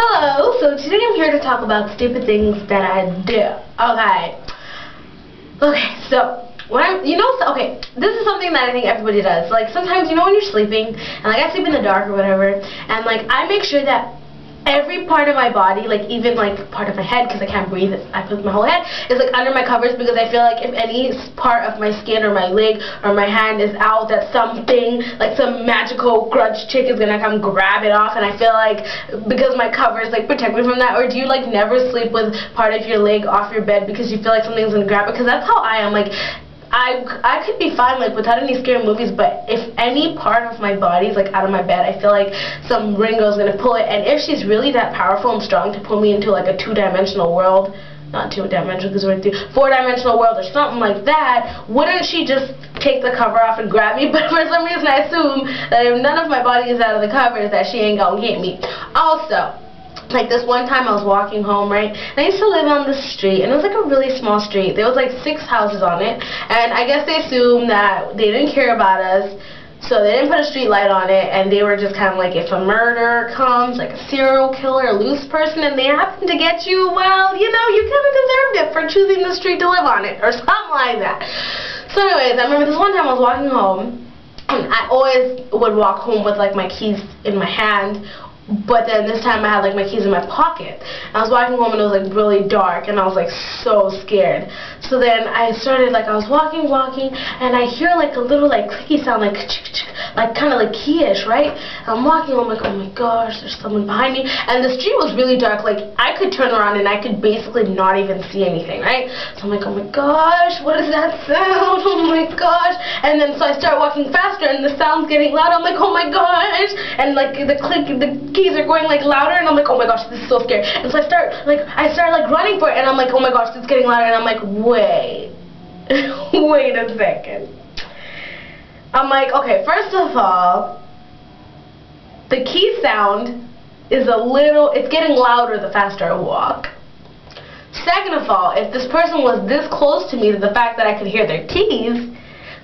Hello, so today I'm here to talk about stupid things that I do. Okay, so when this is something that I think everybody does. Like sometimes, you know, when you're sleeping, and like I sleep in the dark or whatever, and like I make sure that every part of my body, like even like part of my head, because I can't breathe, I put my whole head, is like under my covers, because I feel like if any part of my skin or my leg or my hand is out, that something, like some magical grudge chick is gonna come grab it off, and I feel like because my covers like protect me from that. Or do you like never sleep with part of your leg off your bed because you feel like something's gonna grab it? Because that's how I am. Like I could be fine like without any scary movies, but if any part of my body is like out of my bed, I feel like some Ringo's gonna pull it. And if she's really that powerful and strong to pull me into like a two-dimensional world, not two-dimensional because we're four-dimensional world or something like that, wouldn't she just take the cover off and grab me? But for some reason I assume that if none of my body is out of the covers, that she ain't gonna get me. Also, like this one time I was walking home, right, and I used to live on the street, and it was like a really small street. There was like 6 houses on it, and I guess they assumed that they didn't care about us, so they didn't put a street light on it, and they were just kind of like, if a murderer comes, like a serial killer, a loose person, and they happen to get you, well, you know, you kind of deserved it for choosing the street to live on it, or something like that. So anyways, I remember this one time I was walking home, and I always would walk home with like my keys in my hand. But then this time I had like my keys in my pocket. I was walking home and it was like really dark, and I was like so scared. So then I started, like I was walking, and I hear like a little like clicky sound, like kind of like key-ish, right? And I'm walking, I'm like, oh my gosh, there's someone behind me. And the street was really dark, like I could turn around and I could basically not even see anything, right? So I'm like, oh my gosh, what is that sound? Oh my gosh. And then so I start walking faster, and the sound's getting louder. I'm like, oh my gosh. And like the keys are going like louder, and I'm like, oh my gosh, this is so scary. And so I start like running for it, and I'm like, oh my gosh, it's getting louder. And I'm like, wait wait a second. I'm like, okay, first of all, the key sound is it's getting louder the faster I walk. Second of all, if this person was this close to me, to the fact that I could hear their keys,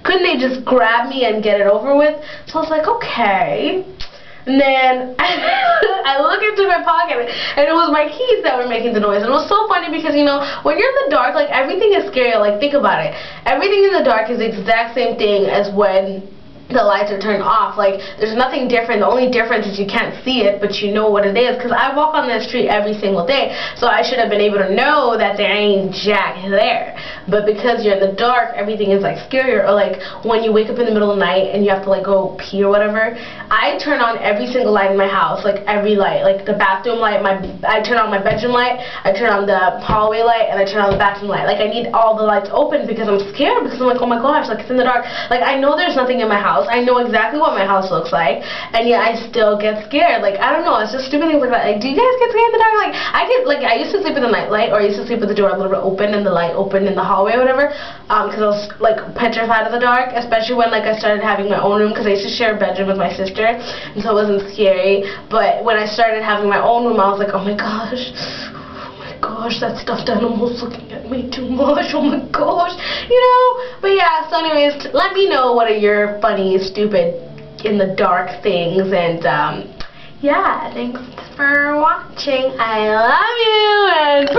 couldn't they just grab me and get it over with? So I was like, okay. And then I look into my pocket, and it was my keys that were making the noise. And it was so funny because, you know, when you're in the dark, like everything is scary. Like think about it. Everything in the dark is the exact same thing as when the lights are turned off. Like there's nothing different. The only difference is you can't see it, but you know what it is. Because I walk on that street every single day, so I should have been able to know that there ain't jack there. But because you're in the dark, everything is like scarier. Or like when you wake up in the middle of the night and you have to like go pee or whatever, I turn on every single light in my house, like every light, like the bathroom light, I turn on my bedroom light, I turn on the hallway light, and I turn on the bathroom light. Like I need all the lights open because I'm scared, because I'm like, oh my gosh, like it's in the dark. Like I know there's nothing in my house. I know exactly what my house looks like, and yet I still get scared. Like I don't know, it's just stupid things like that. Like, do you guys get scared in the dark? Like I used to sleep with the night light, or I used to sleep with the door a little bit open and the light open in the hallway or whatever, because I was like petrified of the dark, especially when like I started having my own room, because I used to share a bedroom with my sister, and so it wasn't scary. But when I started having my own room, I was like, oh my gosh, that stuffed animal's looking at me too much, oh my gosh, you know. But yeah, so anyways, let me know what are your funny, stupid, in the dark things, and yeah, thanks for watching. I love you, and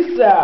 peace out.